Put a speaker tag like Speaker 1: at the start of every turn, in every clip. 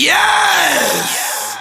Speaker 1: Yes!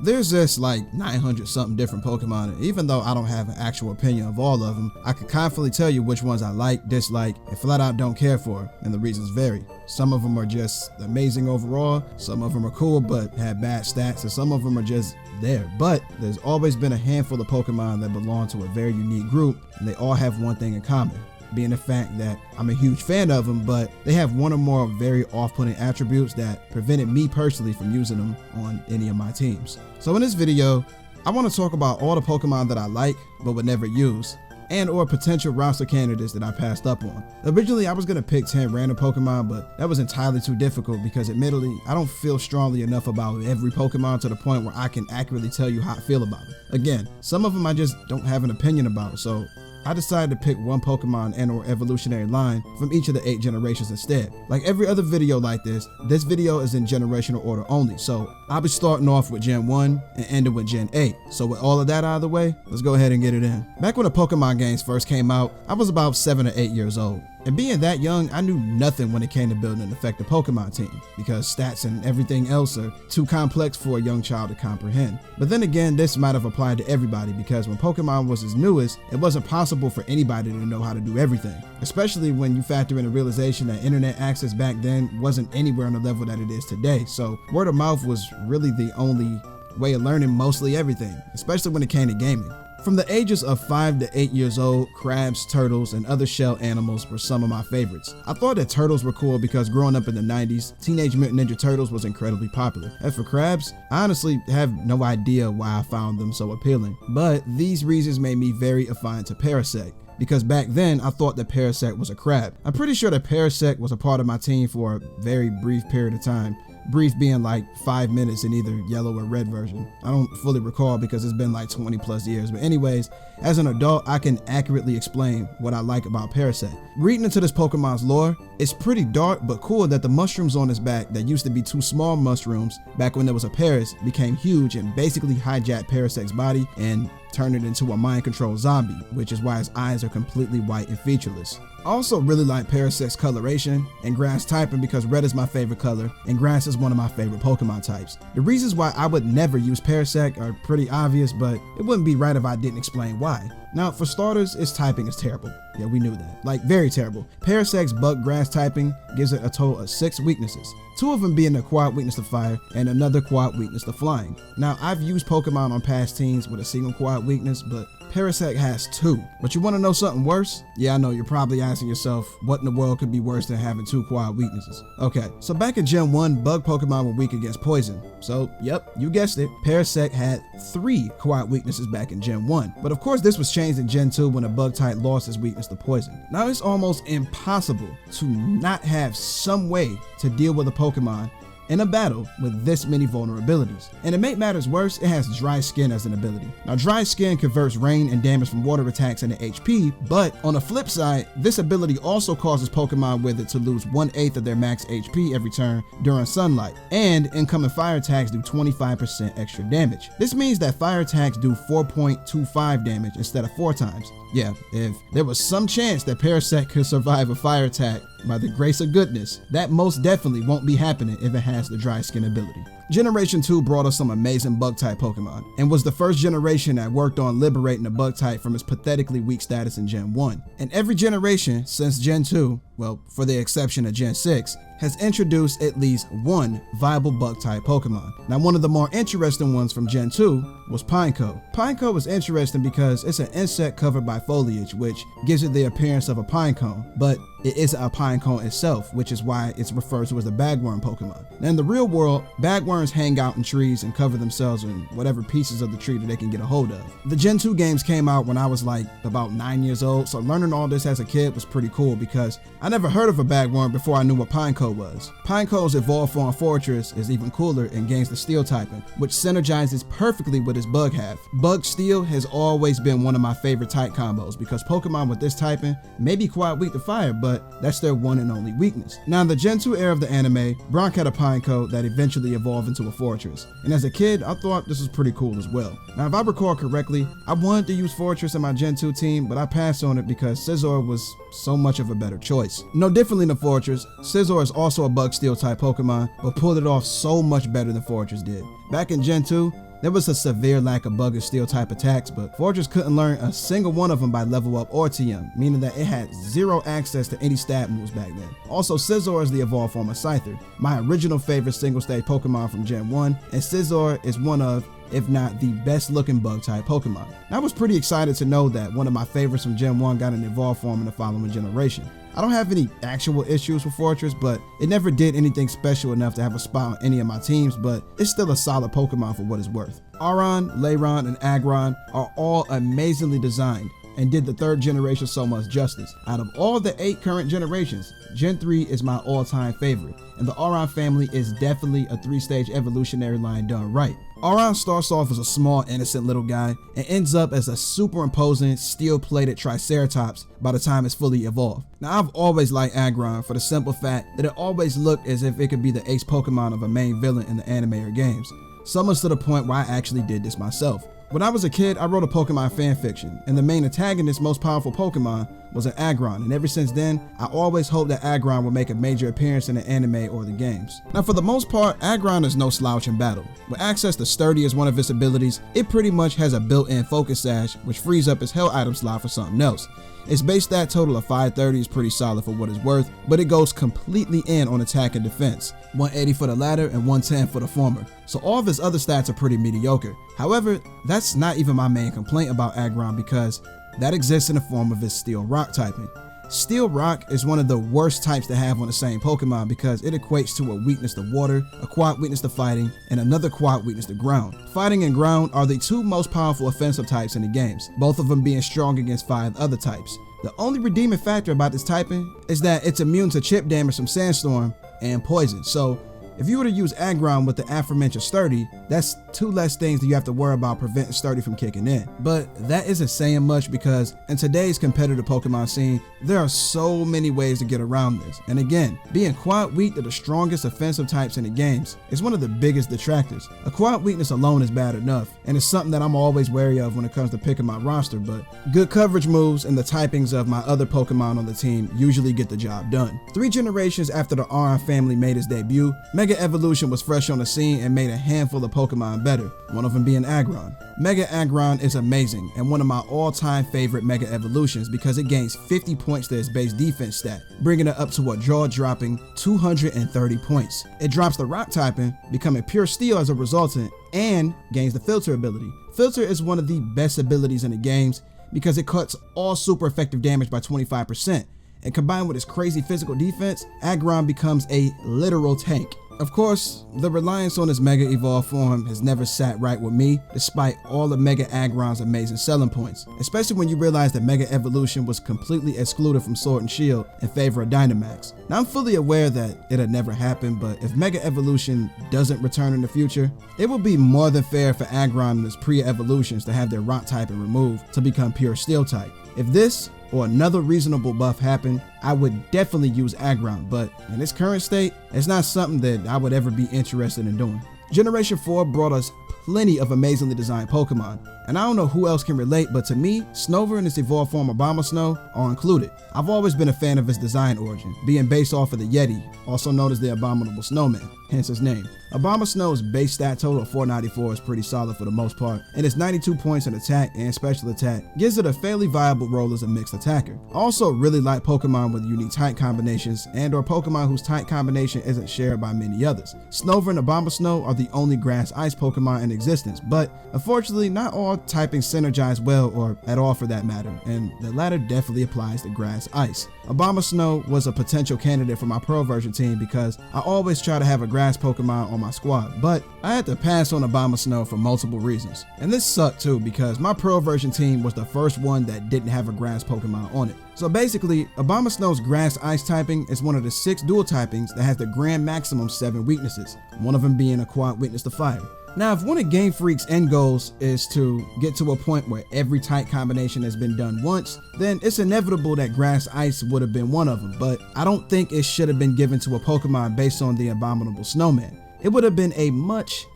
Speaker 2: There's just like 900 something different Pokemon, and even though I don't have an actual opinion of all of them, I can confidently tell you which ones I like, dislike, and flat out don't care for, and the reasons vary. Some of them are just amazing overall, some of them are cool but have bad stats, and some of them are just there. But there's always been a handful of Pokemon that belong to a very unique group, and they all have one thing in common, being the fact that I'm a huge fan of them, but they have one or more very off-putting attributes that prevented me personally from using them on any of my teams. So in this video, I want to talk about all the Pokemon that I like but would never use, and or potential roster candidates that I passed up on. Originally, I was going to pick 10 random Pokemon, but that was entirely too difficult because admittedly, I don't feel strongly enough about every Pokemon to the point where I can accurately tell you how I feel about it. Again, some of them I just don't have an opinion about, so I decided to pick one Pokemon and or evolutionary line from each of the 8 generations instead. Like every other video like this video is in generational order only, so I'll be starting off with Gen 1 and ending with Gen 8. So with all of that out of the way, let's go ahead and get it in. Back when the Pokemon games first came out, I was about 7 or 8 years old. And being that young, I knew nothing when it came to building an effective Pokemon team, because stats and everything else are too complex for a young child to comprehend. But then again, this might have applied to everybody, because when Pokemon was its newest, it wasn't possible for anybody to know how to do everything, especially when you factor in the realization that internet access back then wasn't anywhere on the level that it is today. So word of mouth was really the only way of learning mostly everything, especially when it came to gaming. From the ages of 5 to 8 years old, crabs, turtles, and other shell animals were some of my favorites. I thought that turtles were cool because growing up in the 90s, Teenage Mutant Ninja Turtles was incredibly popular. As for crabs, I honestly have no idea why I found them so appealing, but these reasons made me very affined to Parasect, because back then I thought that Parasect was a crab. I'm pretty sure that Parasect was a part of my team for a very brief period of time. Brief being like 5 minutes in either yellow or red version. I don't fully recall because it's been like 20 plus years. But anyways, as an adult, I can accurately explain what I like about Parasect. Reading into this Pokemon's lore, it's pretty dark but cool that the mushrooms on its back that used to be 2 small mushrooms back when there was a Paras became huge and basically hijacked Parasect's body and turned it into a mind-controlled zombie, which is why his eyes are completely white and featureless. I also really like Parasect's coloration and grass typing because red is my favorite color and grass is one of my favorite Pokemon types. The reasons why I would never use Parasect are pretty obvious, but it wouldn't be right if I didn't explain why. Now, for starters, its typing is terrible. Yeah, we knew that. Like, very terrible. Parasect's bug grass typing gives it a total of 6 weaknesses. 2 of them being a quad weakness to fire and another quad weakness to flying. Now, I've used Pokemon on past teams with a single quad weakness, but Parasect has 2. But you want to know something worse? Yeah, I know, you're probably asking yourself, what in the world could be worse than having 2 quad weaknesses? Okay, so back in Gen 1, bug Pokemon were weak against poison. So, yep, you guessed it, Parasect had 3 quad weaknesses back in Gen 1. But of course, this was changed in Gen 2 when a bug type lost its weakness to poison. Now, it's almost impossible to not have some way to deal with a Pokemon in a battle with this many vulnerabilities. And to make matters worse, it has dry skin as an ability. Now, dry skin converts rain and damage from water attacks into HP, but on the flip side, this ability also causes Pokemon with it to lose 1/8 of their max HP every turn during sunlight, and incoming fire attacks do 25% extra damage. This means that fire attacks do 4.25 damage instead of 4 times. Yeah, if there was some chance that Parasect could survive a fire attack by the grace of goodness, that most definitely won't be happening if it has the dry skin ability. Generation 2 brought us some amazing bug type Pokemon and was the first generation that worked on liberating the bug type from its pathetically weak status in Gen 1. And every generation since Gen 2, well, for the exception of Gen 6, has introduced at least one viable bug type Pokemon. Now, one of the more interesting ones from Gen 2 was Pineco. Pineco was interesting because it's an insect covered by foliage, which gives it the appearance of a pine cone, but it isn't a pine cone itself, which is why it's referred to as a bagworm Pokemon. Now, in the real world, bagworms hang out in trees and cover themselves in whatever pieces of the tree that they can get a hold of. The Gen 2 games came out when I was like about 9 years old, so learning all this as a kid was pretty cool because I never heard of a bagworm before I knew what Pineco was. Pineco's evolved form Forretress is even cooler and gains the steel typing, which synergizes perfectly with its bug half. Bug steel has always been one of my favorite type combos because Pokemon with this typing may be quite weak to fire, but that's their one and only weakness. Now, in the Gen 2 era of the anime, Bronk had a Pineco that eventually evolved evolve into a Forretress. And as a kid, I thought this was pretty cool as well. Now, if I recall correctly, I wanted to use Forretress in my Gen 2 team, but I passed on it because Scizor was so much of a better choice. No differently than Forretress, Scizor is also a Bug Steel type Pokemon, but pulled it off so much better than Forretress did. Back in Gen 2, there was a severe lack of Bug and Steel type attacks, but Forretress couldn't learn a single one of them by level up or TM, meaning that it had zero access to any stat moves back then. Also, Scizor is the evolved form of Scyther, my original favorite single stage Pokemon from Gen 1, and Scizor is one of, if not the best looking bug type Pokemon. And I was pretty excited to know that one of my favorites from Gen 1 got an evolved form in the following generation. I don't have any actual issues with Forretress, but it never did anything special enough to have a spot on any of my teams, but it's still a solid Pokemon for what it's worth. Aron, Lairon, and Aggron are all amazingly designed and did the third generation so much justice. Out of all the 8 current generations, Gen 3 is my all-time favorite, and the Aron family is definitely a 3-stage evolutionary line done right. Aron starts off as a small, innocent little guy and ends up as a super imposing, steel-plated Triceratops by the time it's fully evolved. Now, I've always liked Aggron for the simple fact that it always looked as if it could be the ace Pokemon of a main villain in the anime or games, so much to the point where I actually did this myself. When I was a kid, I wrote a Pokemon fanfiction, and the main antagonist's most powerful Pokemon was an Aggron, and ever since then, I always hoped that Aggron would make a major appearance in the anime or the games. Now, for the most part, Aggron is no slouch in battle. With access to Sturdy as one of its abilities, it pretty much has a built-in Focus Sash, which frees up its Hell item slot for something else. Its base stat total of 530 is pretty solid for what it's worth, but it goes completely in on attack and defense, 180 for the latter and 110 for the former, so all of its other stats are pretty mediocre. However, that's not even my main complaint about Aggron because that exists in the form of its Steel Rock typing. Steel Rock is one of the worst types to have on the same Pokemon because it equates to a weakness to water, a quad weakness to fighting, and another quad weakness to ground. Fighting and ground are the 2 most powerful offensive types in the games, both of them being strong against 5 other types. The only redeeming factor about this typing is that it's immune to chip damage from Sandstorm and poison, so if you were to use Aggron with the aforementioned Sturdy, that's 2 less things that you have to worry about preventing Sturdy from kicking in. But that isn't saying much because in today's competitive Pokemon scene, there are so many ways to get around this. And again, being quad weak to the strongest offensive types in the games is one of the biggest detractors. A quad weakness alone is bad enough, and it's something that I'm always wary of when it comes to picking my roster, but good coverage moves and the typings of my other Pokemon on the team usually get the job done. 3 generations after the Aron family made its debut, Mega Evolution was fresh on the scene and made a handful of Pokemon better, one of them being Aggron. Mega Aggron is amazing and one of my all-time favorite Mega Evolutions because it gains 50 points to its base defense stat, bringing it up to a jaw-dropping 230 points. It drops the Rock typing, becoming pure Steel as a resultant, and gains the Filter ability. Filter is one of the best abilities in the games because it cuts all super effective damage by 25%, and combined with its crazy physical defense, Aggron becomes a literal tank. Of course, the reliance on its Mega Evolved form has never sat right with me, despite all of Mega Aggron's amazing selling points, especially when you realize that Mega Evolution was completely excluded from Sword and Shield in favor of Dynamax. Now, I'm fully aware that it'll never happen, but if Mega Evolution doesn't return in the future, it will be more than fair for Aggron and its pre-evolutions to have their Rock typing removed to become pure Steel type. If this or another reasonable buff happened, I would definitely use Aggron, but in its current state, it's not something that I would ever be interested in doing. Generation 4 brought us plenty of amazingly designed Pokemon, and I don't know who else can relate, but to me, Snover and its evolved form Abomasnow are included. I've always been a fan of its design origin, being based off of the Yeti, also known as the Abominable Snowman, hence its name. Abomasnow's base stat total of 494 is pretty solid for the most part, and its 92 points in attack and special attack gives it a fairly viable role as a mixed attacker. I also really like Pokemon with unique type combinations and or Pokemon whose type combination isn't shared by many others. Snover and Abomasnow are the only grass-ice Pokemon in existence, but unfortunately not all typings synergize well or at all for that matter, and the latter definitely applies to grass-ice. Abomasnow was a potential candidate for my pro version team because I always try to have a grass Pokemon on my squad, but I had to pass on Abomasnow for multiple reasons. And this sucked too because my pro version team was the first one that didn't have a grass Pokemon on it. So basically, Abomasnow's grass ice typing is one of the 6 dual typings that has the grand maximum 7 weaknesses, one of them being a quad weakness to fire. Now, if one of Game Freak's end goals is to get to a point where every type combination has been done once, then it's inevitable that Grass Ice would have been one of them, but I don't think it should have been given to a Pokemon based on the Abominable Snowman. it would have been a much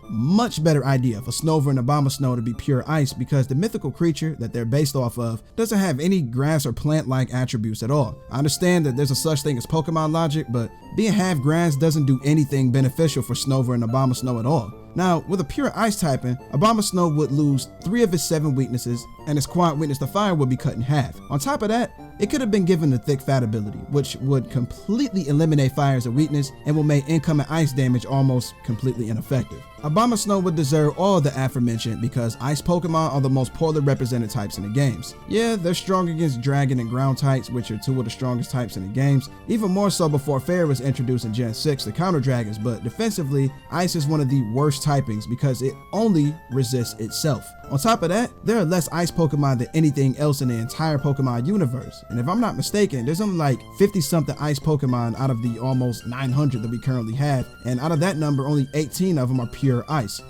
Speaker 2: better idea for Snover and Abomasnow to be pure ice, because the mythical creature that they're based off of doesn't have any grass or plant-like attributes at all. I understand that there's a such thing as Pokemon logic, but being half grass doesn't do anything beneficial for Snover and Abomasnow at all. Now, with a pure ice typing, Abomasnow would lose 3 of his 7 weaknesses, and his quad weakness to fire would be cut in half. On top of that, it could have been given the thick fat ability, which would completely eliminate fire as a weakness and will make incoming ice damage almost completely ineffective. Abomasnow would deserve all the aforementioned because ice Pokemon are the most poorly represented types in the games. Yeah, they're strong against dragon and ground types, which are 2 of the strongest types in the games, even more so before fairy was introduced in Gen 6 to counter dragons, but defensively, ice is one of the worst typings because it only resists itself. On top of that, there are less ice Pokemon than anything else in the entire Pokemon universe, and if I'm not mistaken, there's only like 50 something ice Pokemon out of the almost 900 that we currently have, and out of that number, only 18 of them are pure ice.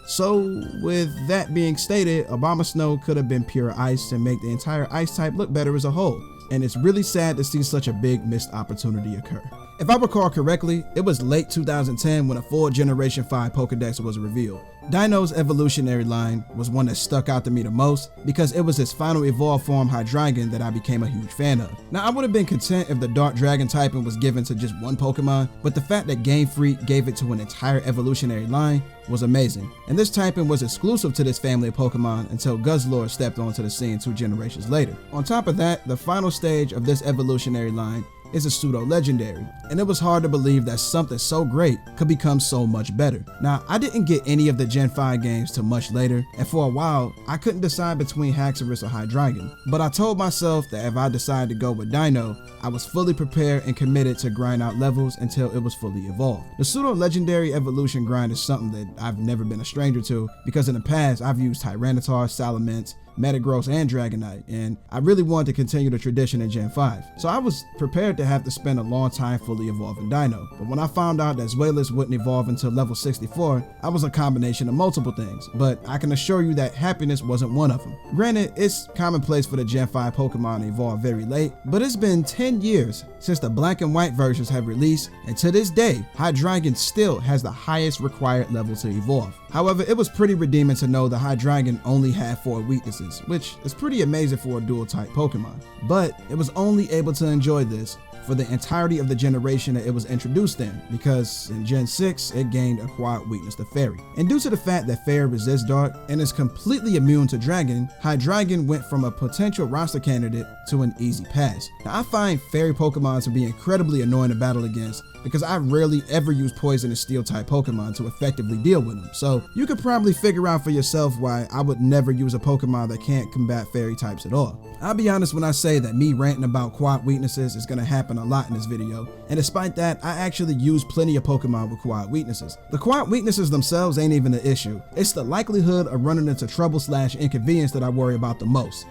Speaker 2: So with that being stated, Abomasnow could have been pure ice and make the entire ice type look better as a whole, and it's really sad to see such a big missed opportunity occur. If I recall correctly, it was late 2010 when a full Generation 5 Pokedex was revealed. Deino's Evolutionary line was one that stuck out to me the most because it was his final evolved form Hydreigon that I became a huge fan of. Now, I would have been content if the Dark Dragon typing was given to just one Pokemon, but the fact that Game Freak gave it to an entire Evolutionary line was amazing. And this typing was exclusive to this family of Pokemon until Guzzlord stepped onto the scene 2 generations later. On top of that, the final stage of this Evolutionary line is a pseudo-legendary, and it was hard to believe that something so great could become so much better. Now, I didn't get any of the Gen 5 games till much later, and for a while, I couldn't decide between Haxorus or Hydreigon, but I told myself that if I decided to go with Deino, I was fully prepared and committed to grind out levels until it was fully evolved. The pseudo-legendary evolution grind is something that I've never been a stranger to, because in the past, I've used Tyranitar, Salamence, Metagross, and Dragonite, and I really wanted to continue the tradition in Gen 5. So I was prepared to have to spend a long time fully evolving Deino, but when I found out that Zweilous wouldn't evolve until level 64, I was a combination of multiple things, but I can assure you that happiness wasn't one of them. Granted, it's commonplace for the Gen 5 Pokemon to evolve very late, but it's been 10 years since the black and white versions have released, and to this day, Hydreigon still has the highest required level to evolve. However, it was pretty redeeming to know that Hydreigon only had 4 weaknesses, which is pretty amazing for a dual type Pokemon, but it was only able to enjoy this for the entirety of the generation that it was introduced in, because in Gen 6 it gained a quad weakness to Fairy. And due to the fact that Fairy resists Dark and is completely immune to Dragon, Hydreigon went from a potential roster candidate to an easy pass. Now, I find Fairy Pokemon to be incredibly annoying to battle against because I rarely ever use Poison and Steel type Pokemon to effectively deal with them, so you could probably figure out for yourself why I would never use a Pokemon that can't combat Fairy types at all. I'll be honest when I say that me ranting about quad weaknesses is going to happen a lot in this video, and despite that, I actually use plenty of Pokemon with quad weaknesses. The quad weaknesses themselves ain't even the issue, it's the likelihood of running into trouble / inconvenience that I worry about the most.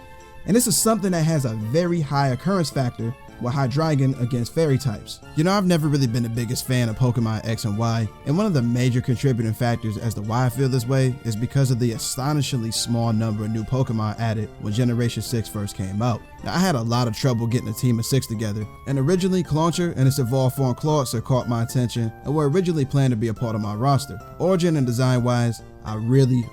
Speaker 2: And this is something that has a very high occurrence factor with Hydreigon against Fairy types. You know, I've never really been the biggest fan of Pokemon X and Y, and one of the major contributing factors as to why I feel this way is because of the astonishingly small number of new Pokemon added when Generation 6 first came out. Now, I had a lot of trouble getting a team of 6 together, and originally Clawitzer and its evolved form Clawitzer caught my attention and were originally planned to be a part of my roster. Origin and design wise, I really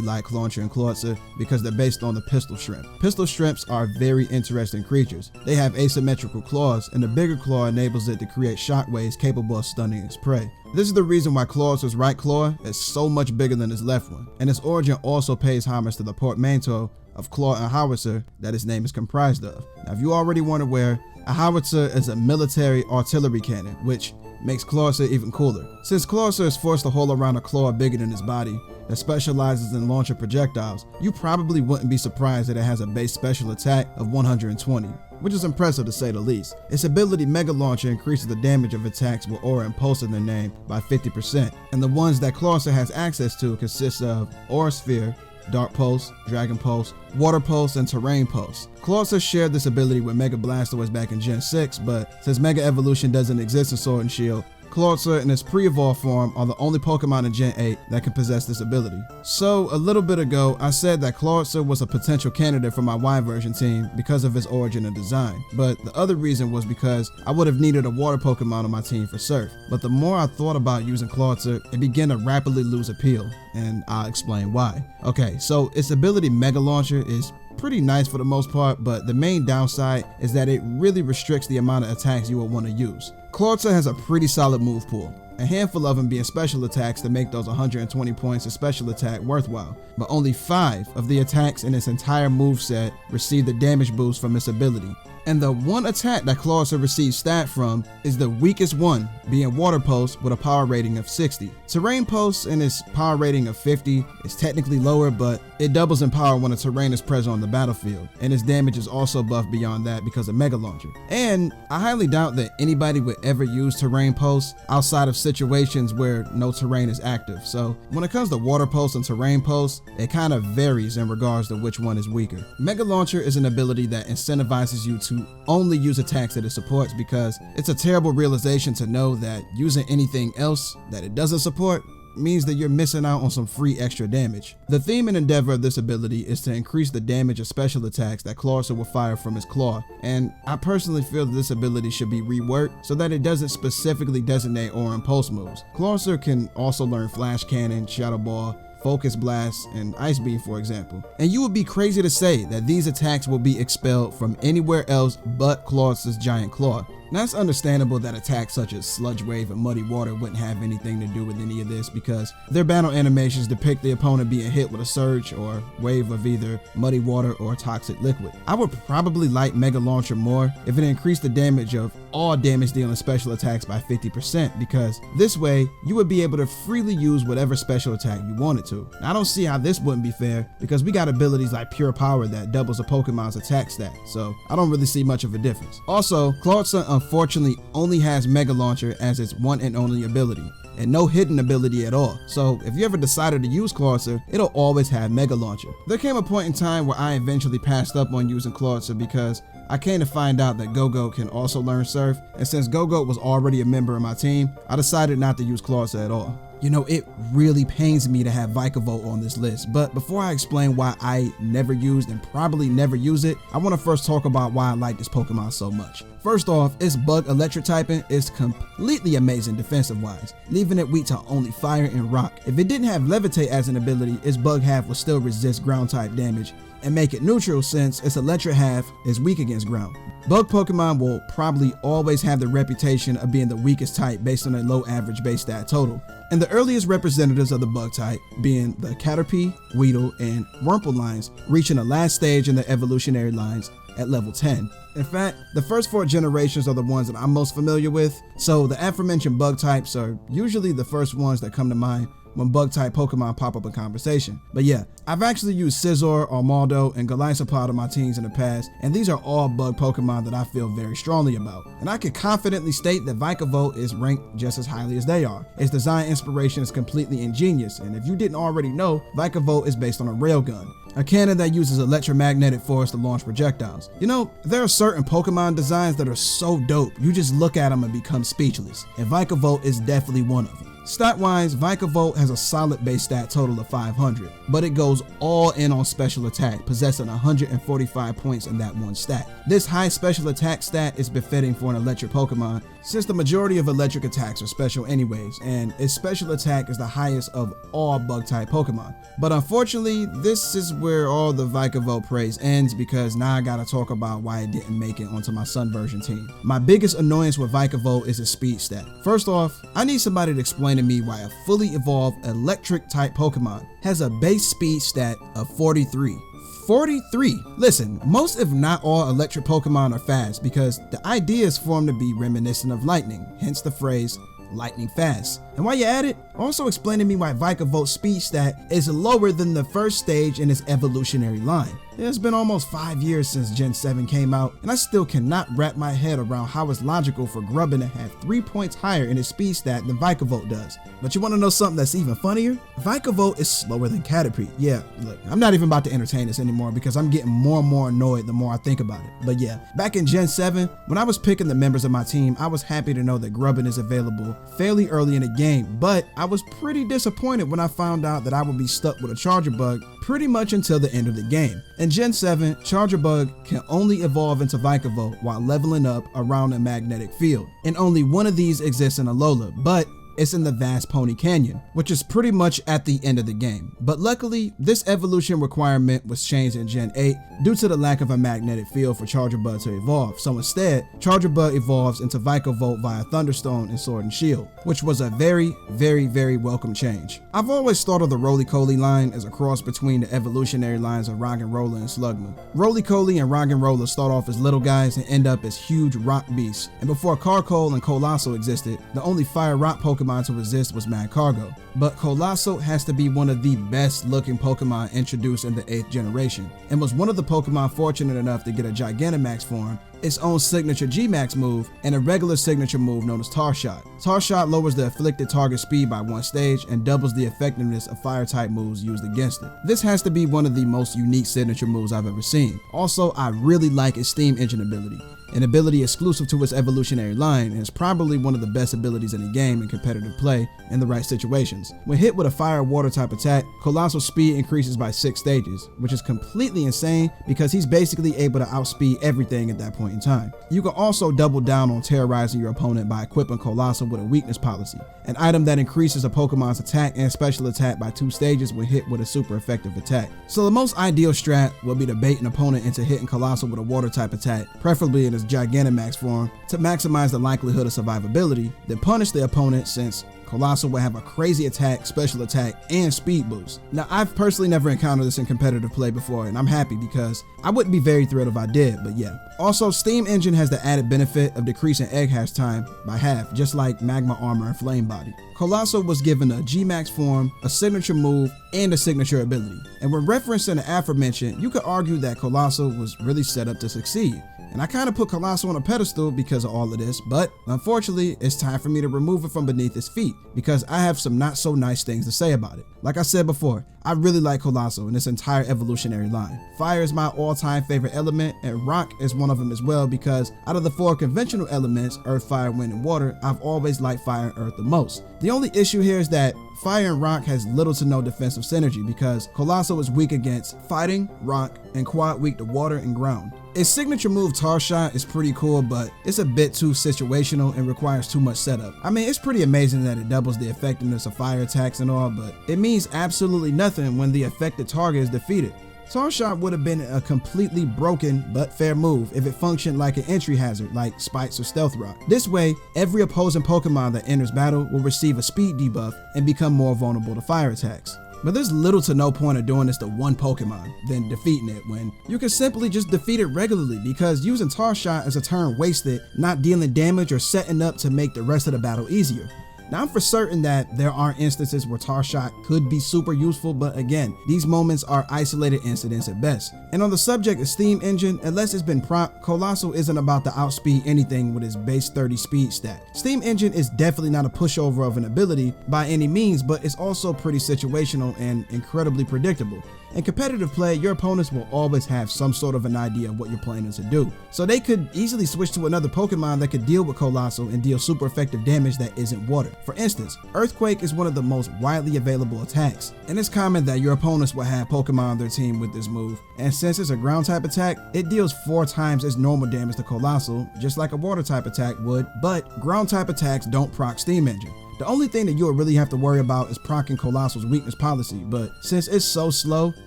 Speaker 2: like Clawitzer and Clawitzer because they're based on the Pistol Shrimp. Pistol Shrimps are very interesting creatures. They have asymmetrical claws, and the bigger claw enables it to create shockwaves capable of stunning its prey. This is the reason why Clawitzer's right claw is so much bigger than his left one, and its origin also pays homage to the portmanteau of claw and howitzer that its name is comprised of. Now, if you already weren't aware, a howitzer is a military artillery cannon, which makes Clawitzer even cooler. Since Clawitzer is forced to hold around a claw bigger than his body that specializes in launching projectiles, you probably wouldn't be surprised that it has a base special attack of 120, which is impressive to say the least. Its ability Mega Launcher increases the damage of attacks with Aura and Pulse in their name by 50%, and the ones that Clawitzer has access to consists of Aura Sphere, Dark Pulse, Dragon Pulse, Water Pulse, and Terrain Pulse. Clawitzer shared this ability with Mega Blastoise back in Gen 6, but since Mega Evolution doesn't exist in Sword and Shield, Clawitzer in its pre-evolved form are the only Pokemon in Gen 8 that can possess this ability. So a little bit ago, I said that Clawitzer was a potential candidate for my Y version team because of its origin and design, but the other reason was because I would have needed a water Pokemon on my team for Surf. But the more I thought about using Clawitzer, it began to rapidly lose appeal, and I'll explain why. Okay, so its ability Mega Launcher is pretty nice for the most part, but the main downside is that it really restricts the amount of attacks you will want to use. Clawitzer has a pretty solid move pool, a handful of them being special attacks to make those 120 points of special attack worthwhile, but only 5 of the attacks in its entire moveset receive the damage boost from its ability. And the one attack that Clawitzer receives stat from is the weakest one, being Water Pulse with a power rating of 60. Terrain Pulse and its power rating of 50 is technically lower, but it doubles in power when a terrain is present on the battlefield, and its damage is also buffed beyond that because of Mega Launcher. And I highly doubt that anybody would ever use Terrain Pulse outside of situations where no terrain is active, so when it comes to Water Pulse and Terrain Pulse, it kind of varies in regards to which one is weaker. Mega Launcher is an ability that incentivizes you to only use attacks that it supports, because it's a terrible realization to know that using anything else that it doesn't support means that you're missing out on some free extra damage. The theme and endeavor of this ability is to increase the damage of special attacks that Clawitzer will fire from his claw, and I personally feel that this ability should be reworked so that it doesn't specifically designate aura and pulse moves. Clawitzer can also learn Flash Cannon, Shadow Ball, Focus Blast, and Ice Beam, for example. And you would be crazy to say that these attacks will be expelled from anywhere else but Clawitzer's Giant Claw. Now, it's understandable that attacks such as Sludge Wave and Muddy Water wouldn't have anything to do with any of this, because their battle animations depict the opponent being hit with a surge or wave of either Muddy Water or Toxic Liquid. I would probably like Mega Launcher more if it increased the damage of all damage dealing special attacks by 50%, because this way you would be able to freely use whatever special attack you wanted to. Now, I don't see how this wouldn't be fair, because we got abilities like Pure Power that doubles a Pokemon's attack stat, so I don't really see much of a difference. Also, Clawitzer unfortunately only has Mega Launcher as its one and only ability, and no hidden ability at all. So if you ever decided to use Clawitzer, it'll always have Mega Launcher. There came a point in time where I eventually passed up on using Clawitzer because I came to find out that Go-Go can also learn Surf, and since Go-Go was already a member of my team, I decided not to use Clawitzer at all. You know, it really pains me to have Vikavolt on this list, but before I explain why I never used and probably never use it, I want to first talk about why I like this Pokemon so much. First off, its bug electric typing is completely amazing defensive wise, leaving it weak to only fire and rock. If it didn't have Levitate as an ability, its bug half would still resist ground type damage and make it neutral, since its electric half is weak against ground. Bug Pokemon will probably always have the reputation of being the weakest type based on a low average base stat total, and the earliest representatives of the bug type being the Caterpie, Weedle, and Wurmple lines, reaching the last stage in the evolutionary lines at level 10. In fact, the first 4 generations are the ones that I'm most familiar with, so the aforementioned bug types are usually the first ones that come to mind when bug type Pokemon pop up in conversation. But yeah, I've actually used Scizor, Armaldo, and Golisopod on my teams in the past, and these are all bug Pokemon that I feel very strongly about. And I can confidently state that Vikavolt is ranked just as highly as they are. Its design inspiration is completely ingenious, and if you didn't already know, Vikavolt is based on a railgun, a cannon that uses electromagnetic force to launch projectiles. You know, there are certain Pokemon designs that are so dope, you just look at them and become speechless, and Vikavolt is definitely one of them. Stat-wise, Vikavolt has a solid base stat total of 500, but it goes all in on special attack, possessing 145 points in that one stat. This high special attack stat is befitting for an electric Pokemon, since the majority of electric attacks are special anyways, and its special attack is the highest of all bug-type Pokemon. But unfortunately, this is where all the Vikavolt praise ends, because now I gotta talk about why it didn't make it onto my Sun version team. My biggest annoyance with Vikavolt is its speed stat. First off, I need somebody to explain to me why a fully evolved electric type Pokemon has a base speed stat of 43. 43. Listen, most if not all electric Pokemon are fast, because the idea is for them to be reminiscent of lightning, hence the phrase lightning fast. And while you're at it, also explain to me why Vikavolt's speed stat is lower than the first stage in its evolutionary line. It's been almost 5 years since Gen 7 came out, and I still cannot wrap my head around how it's logical for Grubbin to have 3 points higher in his speed stat than Vikavolt does. But you want to know something that's even funnier? Vikavolt is slower than Caterpie. Yeah, look, I'm not even about to entertain this anymore because I'm getting more and more annoyed the more I think about it. But yeah, back in Gen 7, when I was picking the members of my team, I was happy to know that Grubbin is available fairly early in the game, but I was pretty disappointed when I found out that I would be stuck with a Charger Bug pretty much until the end of the game. In Gen 7, Charger Bug can only evolve into Vikavolt while leveling up around a magnetic field, and only one of these exists in Alola, but it's in the vast Pony Canyon, which is pretty much at the end of the game. But luckily, this evolution requirement was changed in Gen 8 due to the lack of a magnetic field for Charger Bug to evolve. So instead, Charger Bug evolves into Vikavolt via Thunderstone and Sword and Shield, which was a very welcome change. I've always thought of the Rolycoly line as a cross between the evolutionary lines of Roggenrola and Slugma. Rolycoly and Roggenrola start off as little guys and end up as huge rock beasts. And before Carkol and Coalossal existed, the only fire rock Pokemon to resist was Magcargo. But Coalossal has to be one of the best looking Pokemon introduced in the 8th generation, and was one of the Pokemon fortunate enough to get a Gigantamax form, its own signature G-Max move, and a regular signature move known as Tar Shot. Tar Shot lowers the afflicted target speed by 1 stage and doubles the effectiveness of fire type moves used against it. This has to be one of the most unique signature moves I've ever seen. Also, I really like its Steam Engine ability, an ability exclusive to its evolutionary line, and is probably one of the best abilities in the game in competitive play in the right situations. When hit with a fire water type attack, Coalossal's speed increases by 6 stages, which is completely insane because he's basically able to outspeed everything at that point in time. You can also double down on terrorizing your opponent by equipping Coalossal with a weakness policy, an item that increases a Pokemon's attack and special attack by 2 stages when hit with a super effective attack. So the most ideal strat would be to bait an opponent into hitting Coalossal with a water type attack, preferably in his Gigantamax form, to maximize the likelihood of survivability, then punish the opponent since Coalossal will have a crazy attack, special attack, and speed boost. Now, I've personally never encountered this in competitive play before, and I'm happy because I wouldn't be very thrilled if I did, but yeah. Also, Steam Engine has the added benefit of decreasing egg hatch time by half, just like Magma Armor and Flame Body. Coalossal was given a G-Max form, a signature move, and a signature ability. And when referencing the aforementioned, you could argue that Coalossal was really set up to succeed. And I kind of put Coalossal on a pedestal because of all of this, but unfortunately, it's time for me to remove it from beneath its feet because I have some not so nice things to say about it. Like I said before, I really like Coalossal and its entire evolutionary line. Fire is my all-time favorite element, and rock is one of them as well because out of the 4 conventional elements, earth, fire, wind, and water, I've always liked fire and earth the most. The only issue here is that fire and rock has little to no defensive synergy because Coalossal is weak against fighting, rock, and quad weak to water and ground. Its signature move Tar Shot is pretty cool, but it's a bit too situational and requires too much setup. I mean, it's pretty amazing that it doubles the effectiveness of fire attacks and all, but it means absolutely nothing when the affected target is defeated. Tar Shot would have been a completely broken but fair move if it functioned like an entry hazard like Spikes or Stealth Rock. This way, every opposing Pokemon that enters battle will receive a speed debuff and become more vulnerable to fire attacks. But there's little to no point of doing this to one Pokemon, then defeating it when you can simply just defeat it regularly because using Tar Shot is a turn wasted, not dealing damage or setting up to make the rest of the battle easier. Now, I'm for certain that there are instances where Tar Shot could be super useful, but again, these moments are isolated incidents at best. And on the subject of Steam Engine, unless it's been propped, Coalossal isn't about to outspeed anything with its base 30 speed stat. Steam Engine is definitely not a pushover of an ability by any means, but it's also pretty situational and incredibly predictable. In competitive play, your opponents will always have some sort of an idea of what you're planning to do. So they could easily switch to another Pokemon that could deal with Coalossal and deal super effective damage that isn't water. For instance, Earthquake is one of the most widely available attacks, and it's common that your opponents will have Pokemon on their team with this move, and since it's a ground type attack, it deals 4 times its normal damage to Coalossal, just like a water type attack would, but ground type attacks don't proc Steam Engine. The only thing that you'll really have to worry about is proccing Coalossal's weakness policy, but since it's so slow,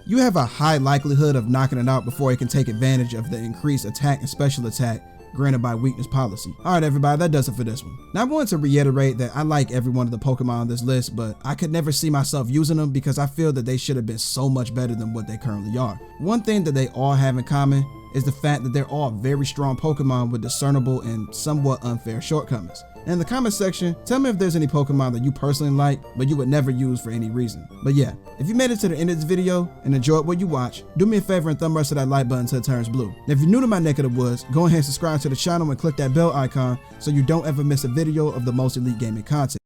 Speaker 2: you have a high likelihood of knocking it out before it can take advantage of the increased attack and special attack granted by weakness policy. Alright everybody, that does it for this one. Now I wanted to reiterate that I like every one of the Pokemon on this list, but I could never see myself using them because I feel that they should have been so much better than what they currently are. One thing that they all have in common is the fact that they're all very strong Pokemon with discernible and somewhat unfair shortcomings. And in the comment section, tell me if there's any Pokemon that you personally like, but you would never use for any reason. But yeah, if you made it to the end of this video and enjoyed what you watch, do me a favor and thumb rush to that like button until it turns blue. And if you're new to my neck of the woods, go ahead and subscribe to the channel and click that bell icon so you don't ever miss a video of the most elite gaming content.